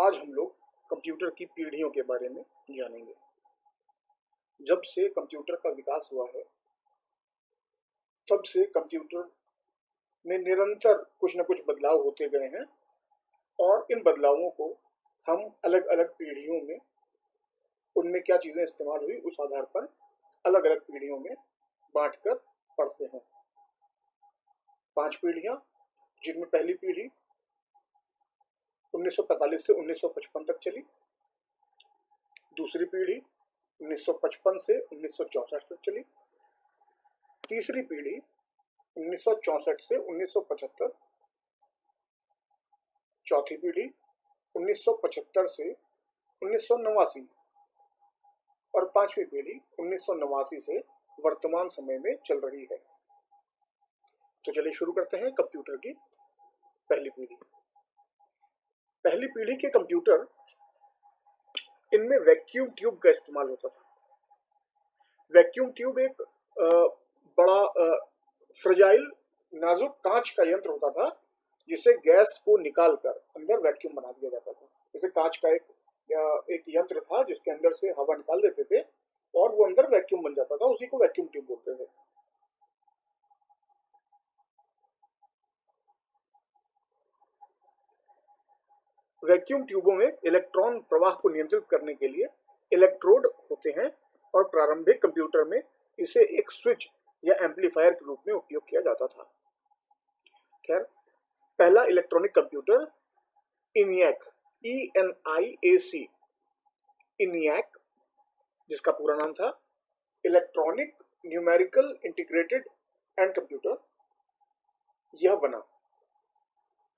आज हम लोग कंप्यूटर की पीढ़ियों के बारे में जानेंगे। जब से कंप्यूटर का विकास हुआ है, तब से कंप्यूटर में निरंतर कुछ न कुछ बदलाव होते गए हैं और इन बदलावों को हम अलग-अलग पीढ़ियों में उनमें क्या चीज़ें इस्तेमाल हुई, उस आधार पर अलग-अलग पीढ़ियों में बाँटकर पढ़ते हैं। 5 पीढ़ियाँ, जिनमें पहली पीढ़ी 1945 से 1955 तक चली, दूसरी पीढ़ी 1955 से 1964 तक चली, तीसरी पीढ़ी 1964 से 1975, चौथी पीढ़ी 1975 से 1989 और पांचवी पीढ़ी 1989 से वर्तमान समय में चल रही है। तो चलिए शुरू करते हैं कंप्यूटर की पहली पीढ़ी। पहली पीढ़ी के कंप्यूटर, इनमें वैक्यूम ट्यूब का इस्तेमाल होता था। वैक्यूम ट्यूब एक बड़ा फ्रजाइल नाजुक कांच का यंत्र होता था, जिससे गैस को निकालकर अंदर वैक्यूम बना दिया जाता था। जैसे कांच का एक यंत्र था जिसके अंदर से हवा निकाल देते थे और वो अंदर वैक्यूम बन जाता था, उसी को वैक्यूम ट्यूब बोलते थे। वैक्यूम ट्यूबों में इलेक्ट्रॉन प्रवाह को नियंत्रित करने के लिए इलेक्ट्रोड होते हैं और प्रारंभिक कंप्यूटर में इसे एक स्विच या एम्पलीफायर के रूप में उपयोग किया जाता था। खैर, पहला electronic computer ENIAC, ENIAC, ENIAC, जिसका पूरा नाम था electronic numerical integrated and computer, यह बना।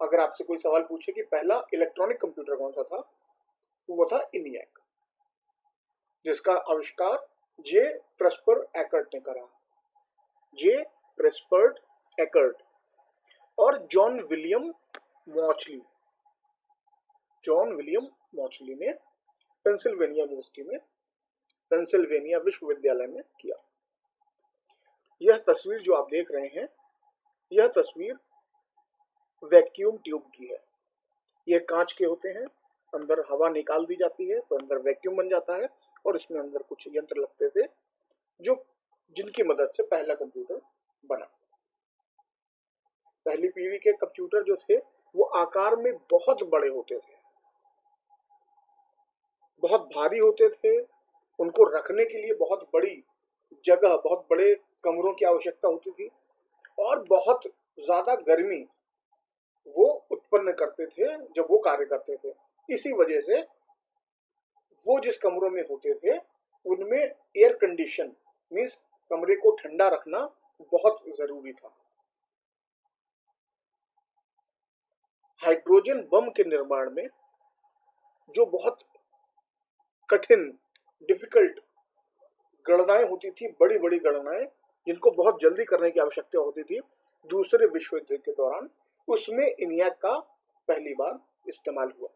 अगर आपसे कोई सवाल पूछे कि पहला इलेक्ट्रॉनिक कंप्यूटर कौन सा था, तो वो था इनियक, जिसका आविष्कार जे प्रेस्पर एकर्ट ने करा। जे प्रेस्पर्ड एकर्ट और जॉन विलियम मॉचली ने पेंसिल्वेनिया यूनिवर्सिटी में, पेंसिल्वेनिया विश्वविद्यालय में किया। यह तस्वीर जो आप देख रहे हैं, यह तस्वीर वैक्यूम ट्यूब की है। यह कांच के होते हैं, अंदर हवा निकाल दी जाती है तो अंदर वैक्यूम बन जाता है और इसमें अंदर कुछ यंत्र लगते थे जिनकी मदद से पहला कंप्यूटर बना। पहली पीढ़ी के कंप्यूटर जो थे वो आकार में बहुत बड़े होते थे, बहुत भारी होते थे। उनको रखने के लिए बहुत बड़ी जगह, बहुत बड़े कमरों की आवश्यकता होती थी और बहुत ज्यादा गर्मी वो उत्पन्न करते थे जब वो कार्य करते थे। इसी वजह से वो जिस कमरों में होते थे उनमें एयर कंडीशन मींस कमरे को ठंडा रखना बहुत जरूरी था। हाइड्रोजन बम के निर्माण में जो बहुत कठिन, डिफिकल्ट गणनाएं होती थी, बड़ी बड़ी गणनाएं जिनको बहुत जल्दी करने की आवश्यकता होती थी दूसरे विश्व युद्ध के दौरान, उसमें इनियक का पहली बार इस्तेमाल हुआ।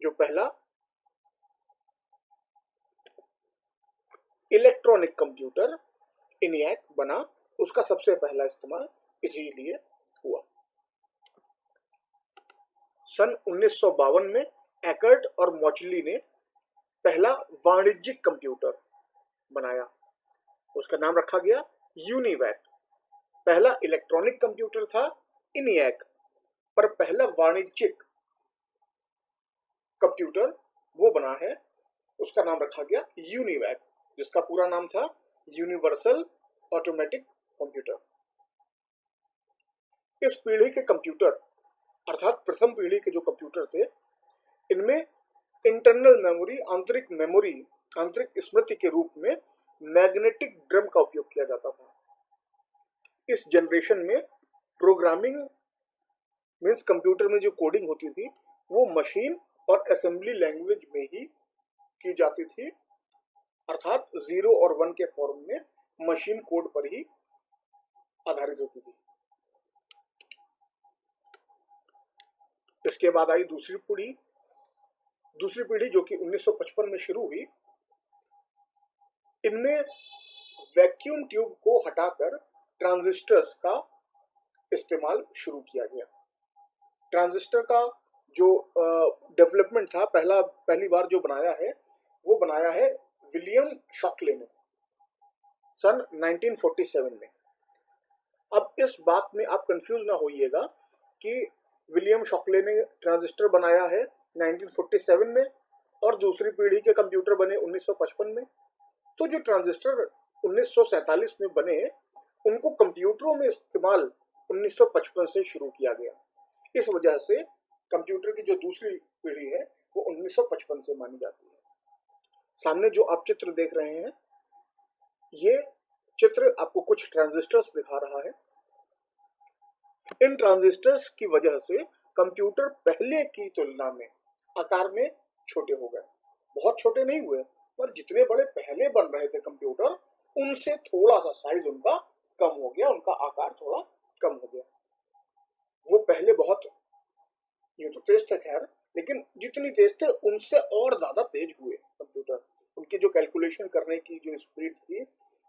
जो पहला इलेक्ट्रॉनिक कंप्यूटर इनियक बना, उसका सबसे पहला इस्तेमाल इसीलिए हुआ। सन 1952 में एकर्ट और मॉचली ने पहला वाणिज्यिक कंप्यूटर बनाया, उसका नाम रखा गया यूनिवैक। पहला इलेक्ट्रॉनिक कंप्यूटर था इनियक, पर पहला वाणिज्यिक कंप्यूटर वो बना है, उसका नाम रखा गया यूनिवैक, जिसका पूरा नाम था यूनिवर्सल ऑटोमेटिक कंप्यूटर। इस पीढ़ी के कंप्यूटर अर्थात प्रथम पीढ़ी के जो कंप्यूटर थे, इनमें इंटरनल मेमोरी, आंतरिक स्मृति के रूप में मैग्नेटिक ड्रम का उपयोग किया जाता था। इस जनरेशन में प्रोग्रामिंग मींस कंप्यूटर में जो कोडिंग होती थी वो मशीन और असेंबली लैंग्वेज में ही की जाती थी, अर्थात 0 और 1 के फॉर्म में मशीन कोड पर ही आधारित होती थी। इसके बाद आई दूसरी पीढ़ी जो कि 1955 में शुरू हुई। इनमें वैक्यूम ट्यूब को हटाकर ट्रांजिस्टर्स का इस्तेमाल शुरू किया गया। ट्रांजिस्टर का जो डेवलपमेंट था, पहली बार जो बनाया है वो बनाया है विलियम शॉकले ने सन 1947 में। अब इस बात में आप कंफ्यूज ना होइएगा कि विलियम शॉकले ने ट्रांजिस्टर बनाया है 1947 में और दूसरी पीढ़ी के कंप्यूटर बने 1955 में। तो जो ट्रांजिस्टर 1947 में बने उनको कंप्यूटरों में इस्तेमाल 1955 से शुरू किया गया। इस वजह से कंप्यूटर की जो दूसरी पीढ़ी है वो 1955 से मानी जाती है। सामने जो आप चित्र देख रहे हैं, ये चित्र आपको कुछ ट्रांजिस्टर्स दिखा रहा है। इन ट्रांजिस्टर्स की वजह से कंप्यूटर पहले की तुलना में आकार में छोटे हो गए। बहुत छोटे नहीं हुए, पर जितने बड़े पहले बन रहे थे कंप्यूटर, उनसे थोड़ा सा साइज उनका कम हो गया, उनका आकार थोड़ा कम हो गया। वो पहले बहुत यूं तो तेज थे खैर, लेकिन जितनी तेज थे उनसे और ज्यादा तेज हुए कंप्यूटर। उनकी जो कैलकुलेशन करने की जो स्पीड थी,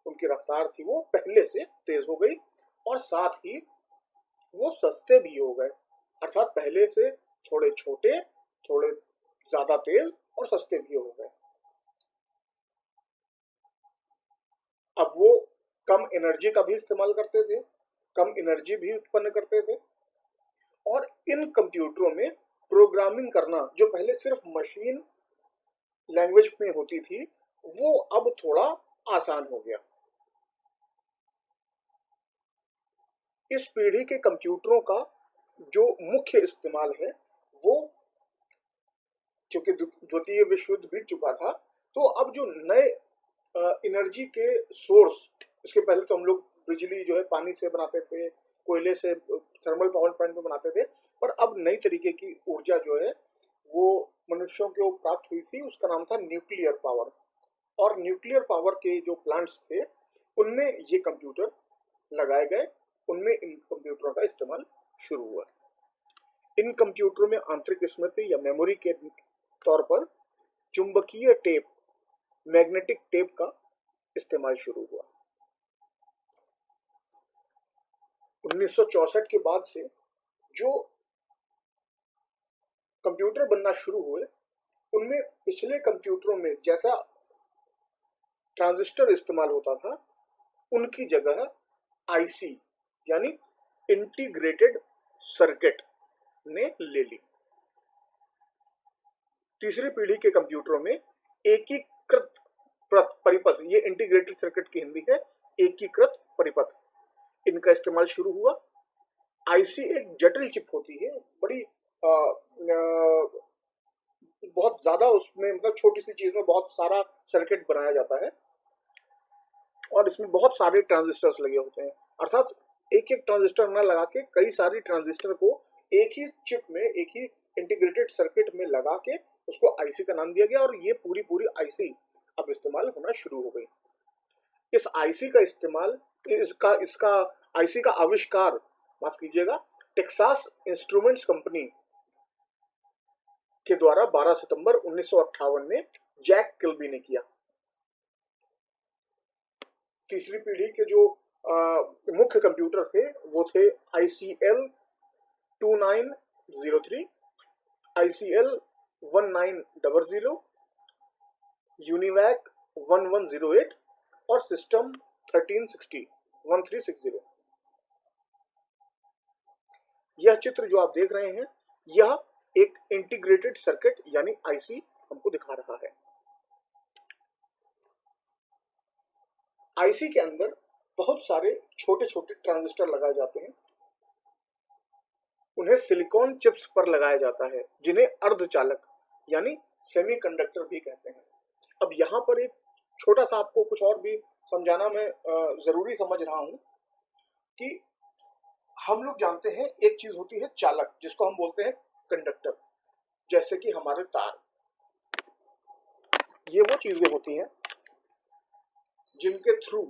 उनकी रफ्तार थी, वो पहले से तेज हो गई और साथ ही वो सस्ते भी हो गए। अर्थात पहले से थोड़े छोटे, थोड़े ज्यादा तेज और सस्ते भी हो गए। अब वो कम एनर्जी का भी इस्तेमाल करते थे, कम एनर्जी भी उत्पन्न करते थे और इन कंप्यूटरों में प्रोग्रामिंग करना जो पहले सिर्फ मशीन लैंग्वेज में होती थी, वो अब थोड़ा आसान हो गया। इस पीढ़ी के कंप्यूटरों का जो मुख्य इस्तेमाल है वो, क्योंकि द्वितीय विश्व युद्ध बीत चुका था, तो अब जो नए एनर्जी के सोर्स, इसके पहले तो हम लोग बिजली जो है पानी से बनाते थे, कोयले से थर्मल पावर प्लांट में बनाते थे, पर अब नई तरीके की ऊर्जा जो है वो मनुष्यों को प्राप्त हुई थी, उसका नाम था न्यूक्लियर पावर। और न्यूक्लियर पावर के जो प्लांट्स थे उनमें ये कंप्यूटर लगाए गए, उनमें इन कंप्यूटरों का इस्तेमाल शुरू हुआ। इन कंप्यूटरों में आंतरिक स्मृति या मेमोरी के तौर पर चुंबकीय टेप, मैग्नेटिक टेप का इस्तेमाल शुरू हुआ। 1964 के बाद से जो कंप्यूटर बनना शुरू हुए, उनमें पिछले कंप्यूटरों में जैसा ट्रांजिस्टर इस्तेमाल होता था, उनकी जगह आईसी यानी इंटीग्रेटेड सर्किट ने ले ली। तीसरी पीढ़ी के कंप्यूटरों में एकीकृत परिपथ, ये इंटीग्रेटेड सर्किट की हिंदी है, एकीकृत परिपथ, इनका इस्तेमाल शुरू हुआ। आईसी एक जटिल चिप होती है, बड़ी बहुत ज्यादा उसमें, मतलब छोटी सी चीज में बहुत सारा सर्किट बनाया जाता है और इसमें बहुत सारे ट्रांजिस्टर्स लगे होते हैं। अर्थात एक एक ट्रांजिस्टर न लगा के कई सारी ट्रांजिस्टर को एक ही चिप में, एक ही इंटीग्रेटेड सर्किट में लगा के उसको आईसी का नाम दिया गया और ये पूरी पूरी आईसी अब इस्तेमाल होना शुरू हो गई। इस आईसी का इस्तेमाल, इसका इसका आईसी का आविष्कार, माफ कीजिएगा, टेक्सास इंस्ट्रूमेंट्स कंपनी के द्वारा 12 सितंबर 1958 में जैक किल्बी ने किया। तीसरी पीढ़ी के जो मुख्य कंप्यूटर थे वो थे ICL 2903, ICL 1900, यूनिवैक 1108 और सिस्टम 1360। यह चित्र जो आप देख रहे हैं, यह एक इंटीग्रेटेड सर्किट यानी आईसी हमको दिखा रहा है। आईसी के अंदर बहुत सारे छोटे छोटे ट्रांजिस्टर लगाए जाते हैं, उन्हें सिलिकॉन चिप्स पर लगाया जाता है, जिन्हें अर्धचालक यानी सेमीकंडक्टर भी कहते हैं। अब यहाँ पर एक छोटा सा आपको कुछ और भी समझाना मैं जरूरी समझ रहा हूं कि हम लोग जानते हैं एक चीज होती है चालक, जिसको हम बोलते हैं कंडक्टर, जैसे कि हमारे तार। ये वो चीजें होती हैं जिनके थ्रू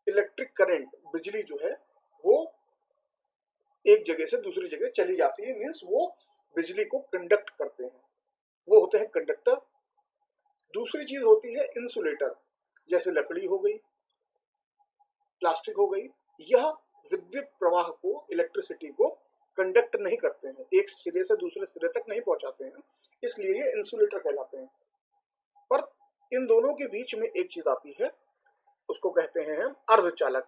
इलेक्ट्रिक करंट, बिजली जो है वो एक जगह से दूसरी जगह चली जाती है, मीन्स वो बिजली को कंडक्ट करते हैं, वो होते हैं कंडक्टर। दूसरी चीज होती है इंसुलेटर, जैसे लकड़ी हो गई, प्लास्टिक हो गई। यह विद्युत प्रवाह को, इलेक्ट्रिसिटी को कंडक्ट नहीं करते हैं, एक सिरे से दूसरे सिरे तक नहीं पहुंचाते हैं, इसलिए ये इंसुलेटर कहलाते हैं। पर इन दोनों के बीच में एक चीज आती है, उसको कहते हैं हम अर्धचालक,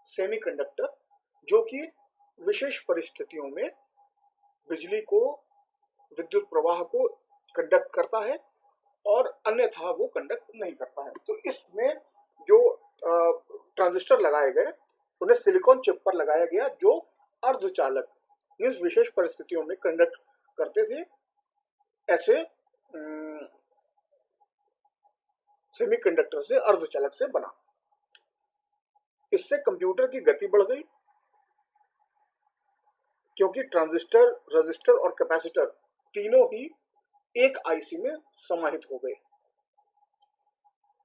सेमीकंडक्टर, जो कि विशेष परिस्थितियों में बिजली को, विद्युत प्रवाह को कंडक्ट करता है और अन्यथा वो कंडक्ट नहीं करता है। तो इसमें जो ट्रांजिस्टर लगाए गए उन्हें सिलिकॉन चिप पर लगाया गया, जो अर्धचालक मीन्स विशेष परिस्थितियों में कंडक्ट करते थे। ऐसे सेमीकंडक्टर से, अर्धचालक से बना। इससे कंप्यूटर की गति बढ़ गई, क्योंकि ट्रांजिस्टर, रजिस्टर और कैपेसिटर तीनों ही एक आईसी में समाहित हो गए।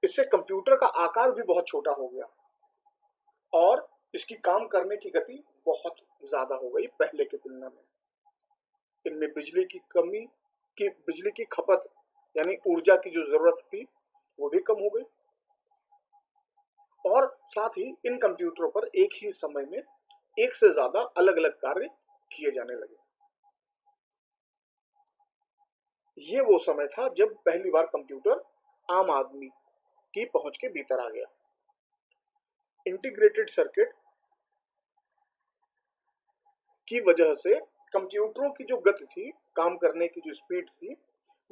इससे कंप्यूटर का आकार भी बहुत छोटा हो गया और इसकी काम करने की गति बहुत ज्यादा हो गई पहले की तुलना में। इनमें बिजली की खपत यानी ऊर्जा की जो जरूरत थी वो भी कम हो गई, और साथ ही इन कंप्यूटरों पर एक ही समय में एक से ज्यादा अलग अलग कार्य किए जाने लगे। ये वो समय था जब पहली बार कंप्यूटर आम आदमी की पहुंच के भीतर आ गया। इंटीग्रेटेड सर्किट की वजह से कंप्यूटरों की जो गति थी, काम करने की जो स्पीड थी,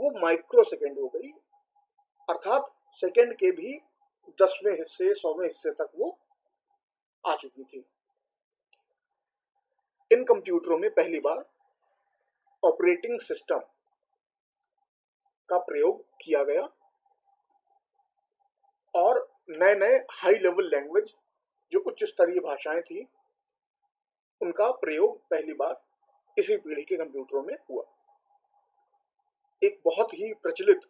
वो माइक्रो सेकेंड हो गई, अर्थात सेकेंड के भी 10वें हिस्से, 100वें हिस्से तक वो आ चुकी थी। इन कंप्यूटरों में पहली बार ऑपरेटिंग सिस्टम का प्रयोग किया गया और नए नए हाई लेवल लैंग्वेज, जो उच्च स्तरीय भाषाएं थी, उनका प्रयोग पहली बार इसी पीढ़ी के कंप्यूटरों में हुआ। एक बहुत ही प्रचलित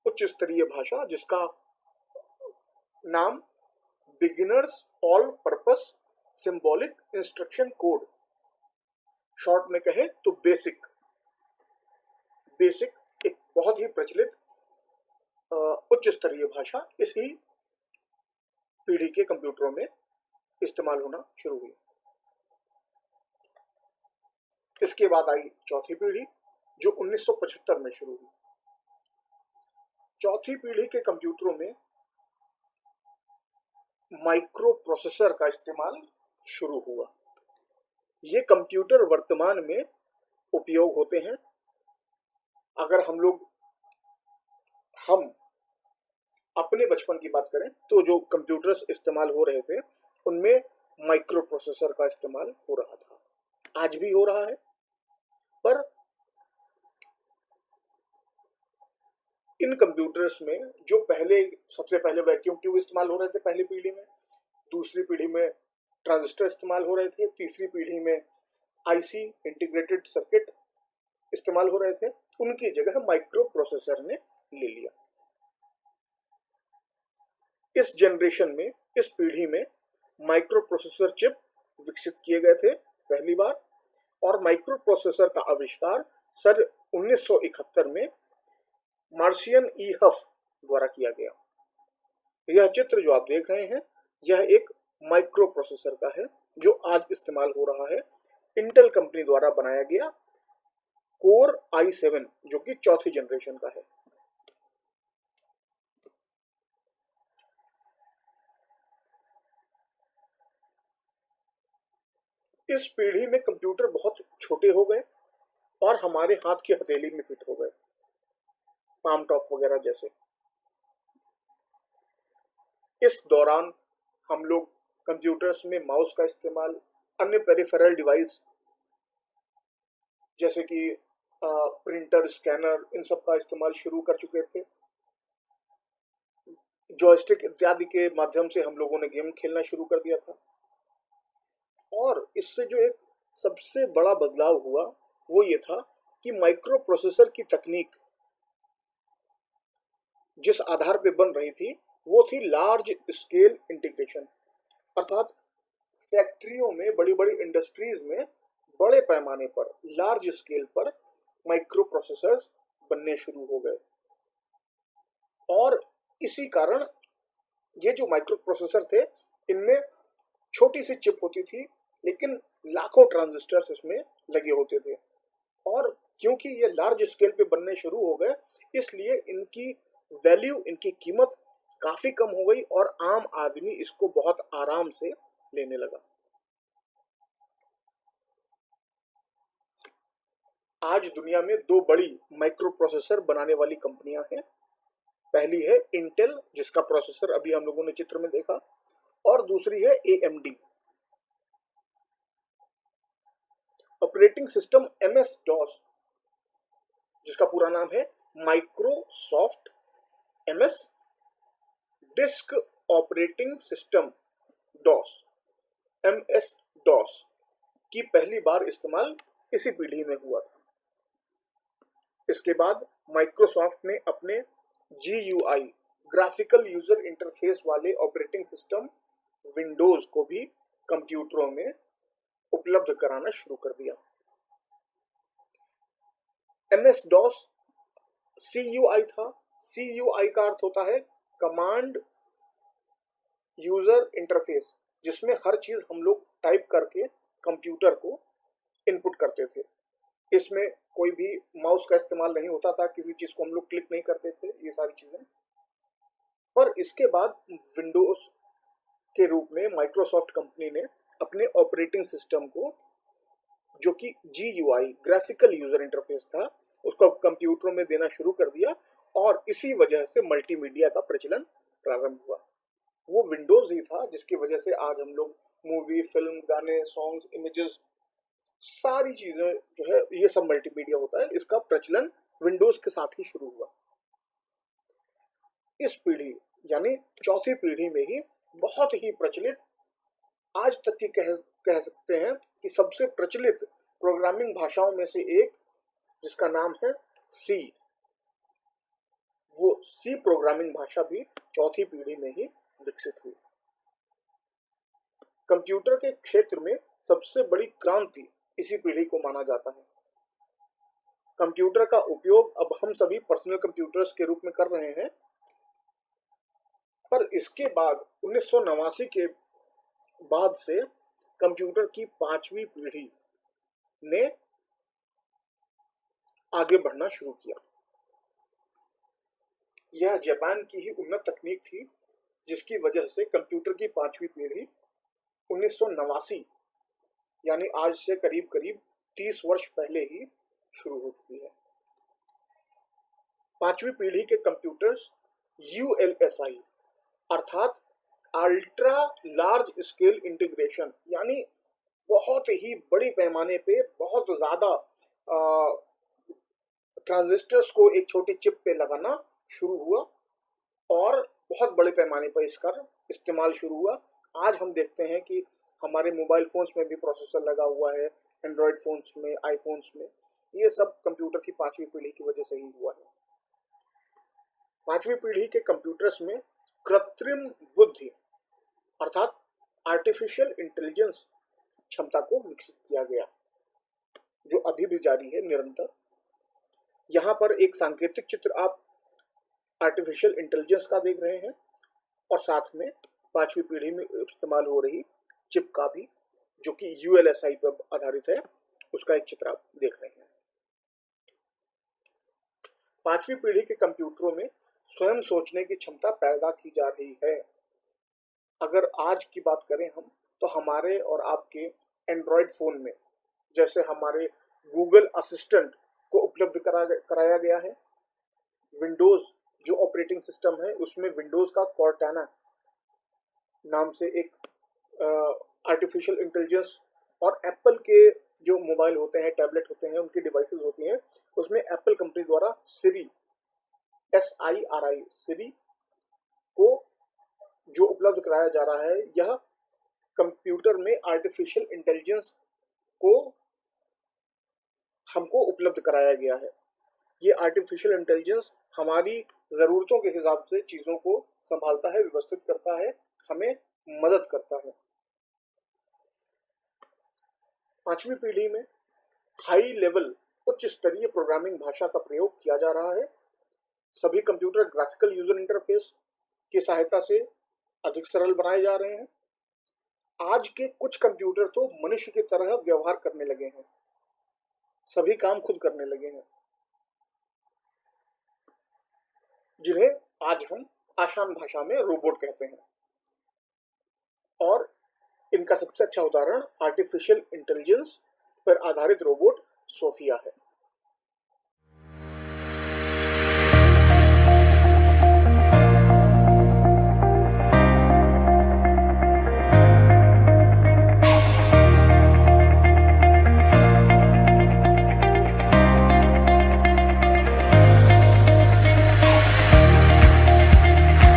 उच्च स्तरीय भाषा जिसका नाम beginners all purpose symbolic instruction code, short में कहें तो बेसिक, एक बहुत ही प्रचलित उच्च स्तरीय भाषा इसी पीढ़ी के कंप्यूटरों में इस्तेमाल होना शुरू हुई। इसके बाद आई चौथी पीढ़ी, जो 1975 में शुरू हुई। चौथी पीढ़ी के कंप्यूटरों में माइक्रो प्रोसेसर का इस्तेमाल शुरू हुआ। ये कंप्यूटर वर्तमान में उपयोग होते हैं। अगर हम अपने बचपन की बात करें तो जो कंप्यूटर्स इस्तेमाल हो रहे थे उनमें माइक्रो प्रोसेसर का इस्तेमाल हो रहा था, आज भी हो रहा है। पर इन कंप्यूटर्स में जो सबसे पहले वैक्यूम ट्यूब इस्तेमाल हो रहे थे पहली पीढ़ी में, दूसरी पीढ़ी में ट्रांजिस्टर इस्तेमाल हो रहे थे, तीसरी पीढ़ी में आईसी, इंटीग्रेटेड सर्किट इस्तेमाल हो रहे थे, उनकी जगह माइक्रो प्रोसेसर ने ले लिया। इस जनरेशन में, इस पीढ़ी में माइक्रो प्रोसेसर चिप विकसित किए गए थे पहली बार, और माइक्रो प्रोसेसर का आविष्कार सन 1971 में मार्शियन ई हफ द्वारा किया गया। यह चित्र जो आप देख रहे हैं, यह एक माइक्रो प्रोसेसर का है जो आज इस्तेमाल हो रहा है। इंटेल कंपनी द्वारा बनाया गया कोर i7, जो कि चौथी जनरेशन का है। इस पीढ़ी में कंप्यूटर बहुत छोटे हो गए और हमारे हाथ की हथेली में फिट हो गए, पाम टॉप वगैरह जैसे। इस दौरान हम लोग कंप्यूटर्स में माउस का इस्तेमाल, अन्य पेरिफेरल डिवाइस जैसे कि प्रिंटर, स्कैनर, इन सब का इस्तेमाल शुरू कर चुके थे। जॉयस्टिक इत्यादि के माध्यम से हम लोगों ने गेम खेलना शुरू कर दिया था। और इससे जो एक सबसे बड़ा बदलाव हुआ वो ये था कि माइक्रो प्रोसेसर की तकनीक जिस आधार पे बन रही थी वो थी लार्ज स्केल इंटीग्रेशन, अर्थात फैक्ट्रियों में, बड़ी बड़ी इंडस्ट्रीज में बड़े पैमाने पर, लार्ज स्केल पर माइक्रो प्रोसेसर्स बनने शुरू हो गए। और इसी कारण ये जो माइक्रो प्रोसेसर थे, इनमें छोटी सी चिप होती थी लेकिन लाखों ट्रांजिस्टर्स इसमें लगे होते थे। और क्योंकि ये लार्ज स्केल पे बनने शुरू हो गए, इसलिए इनकी वैल्यू, इनकी कीमत काफी कम हो गई और आम आदमी इसको बहुत आराम से लेने लगा। आज दुनिया में दो बड़ी माइक्रो प्रोसेसर बनाने वाली कंपनियां हैं। पहली है इंटेल, जिसका प्रोसेसर अभी हम लोगों ने चित्र में देखा, और दूसरी है AMD. Operating system MS DOS, जिसका पूरा नाम है Microsoft MS disk operating system DOS, MS DOS की पहली बार इस्तेमाल इसी पीढ़ी में हुआ था। इसके बाद माइक्रोसॉफ्ट ने अपने GUI, ग्राफिकल यूजर इंटरफेस वाले ऑपरेटिंग सिस्टम विंडोज को भी कंप्यूटरों में उपलब्ध कराना शुरू कर दिया। एमएस डॉस CUI था। CUI का अर्थ होता है कमांड यूजर इंटरफेस, जिसमें हर चीज हम लोग टाइप करके कंप्यूटर को इनपुट करते थे। इसमें कोई भी माउस का इस्तेमाल नहीं होता था, किसी चीज को हम लोग क्लिक नहीं करते थे, ये सारी चीजें। पर इसके बाद विंडोज के रूप में माइक्रोसॉफ्ट कंपनी ने अपने ऑपरेटिंग सिस्टम को, जो कि GUI, ग्राफिकल यूजर इंटरफेस था, उसको कंप्यूटरों में देना शुरू कर दिया और इसी वजह से मल्टीमीडिया का प्रचलन प्रारंभ हुआ। वो विंडोज ही था जिसकी वजह से आज हम लोग मूवी, फिल्म, गाने, सॉन्ग्स, इमेजेस, सारी चीजें जो है ये सब मल्टीमीडिया होता है। इसका प्रचलन विंडोज के साथ ही शुरू हुआ। इस पीढ़ी यानी चौथी पीढ़ी में ही बहुत ही प्रचलित, आज तक की कह सकते हैं कि सबसे प्रचलित प्रोग्रामिंग भाषाओं में से एक, जिसका नाम है सी, वो सी प्रोग्रामिंग भाषा भी चौथी पीढ़ी में ही विकसित हुई। कंप्यूटर के क्षेत्र में सबसे बड़ी क्रांति इसी पीढ़ी को माना जाता है। कंप्यूटर का उपयोग अब हम सभी पर्सनल कंप्यूटर्स के रूप में कर रहे हैं, पर इसके बाद 1989 के बाद से कंप्यूटर की पांचवी पीढ़ी ने आगे बढ़ना शुरू किया। यह जापान की ही उन्नत तकनीक थी, जिसकी वजह से कंप्यूटर की पांचवी पीढ़ी 1989 यानी आज से करीब करीब 30 वर्ष पहले ही शुरू हो चुकी है। पांचवी पीढ़ी के कंप्यूटर्स ULSI अर्थात अल्ट्रा लार्ज स्केल इंटीग्रेशन, यानी बहुत ही बड़ी पैमाने पे बहुत ज्यादा ट्रांजिस्टर्स को एक छोटी चिप पे लगाना शुरू हुआ और बहुत बड़े पैमाने पर इसका इस्तेमाल शुरू हुआ। आज हम देखते हैं कि हमारे मोबाइल फोन्स में भी प्रोसेसर लगा हुआ है, एंड्रॉयड फोन्स में, आईफोन्स में। ये सब कंप्यूटर की पांचवी पीढ़ी की वजह से ही हुआ है। पांचवी पीढ़ी के कंप्यूटर्स में कृत्रिम बुद्धि अर्थात आर्टिफिशियल इंटेलिजेंस क्षमता को विकसित किया गया, जो अभी भी जारी है निरंतर। यहाँ पर एक सांकेतिक चित्र आप आर्टिफिशियल इंटेलिजेंस का देख रहे हैं और साथ में पांचवी पीढ़ी में इस्तेमाल हो रही चिप का भी, जो कि ULSI पर आधारित है, उसका एक चित्र आप देख रहे हैं। पांचवी पीढ़ी के कंप्यूटरों में स्वयं सोचने की क्षमता पैदा की जा रही है। अगर आज की बात करें हम, तो हमारे और आपके एंड्रॉयड फोन में जैसे हमारे गूगल असिस्टेंट को उपलब्ध कराया गया है, विंडोज जो ऑपरेटिंग सिस्टम है उसमें विंडोज का कॉर्टाना नाम से एक आर्टिफिशियल इंटेलिजेंस, और एप्पल के जो मोबाइल होते हैं, टैबलेट होते हैं, उनकी डिवाइसेस होती हैं, उसमें एप्पल कंपनी द्वारा सिरी, SIRI, सिरी को जो उपलब्ध कराया जा रहा है, यह कंप्यूटर में आर्टिफिशियल इंटेलिजेंस को हमको उपलब्ध कराया गया है। ये आर्टिफिशियल इंटेलिजेंस हमारी ज़रूरतों के हिसाब से चीज़ों को संभालता है, व्यवस्थित करता है, हमें मदद करता है। पांचवी पीढ़ी में हाई लेवल, उच्च स्तरीय प्रोग्रामिंग भाषा का प्रयोग किया जा रहा है। सभी कंप्यूटर ग्राफिकल यूजर इंटरफेस की सहायता से अधिक सरल बनाए जा रहे हैं। आज के कुछ कंप्यूटर तो मनुष्य की तरह व्यवहार करने लगे हैं, सभी काम खुद करने लगे हैं, जिन्हें आज हम आसान भाषा में रोबोट कहते हैं। और इनका सबसे अच्छा उदाहरण आर्टिफिशियल इंटेलिजेंस पर आधारित रोबोट सोफिया है।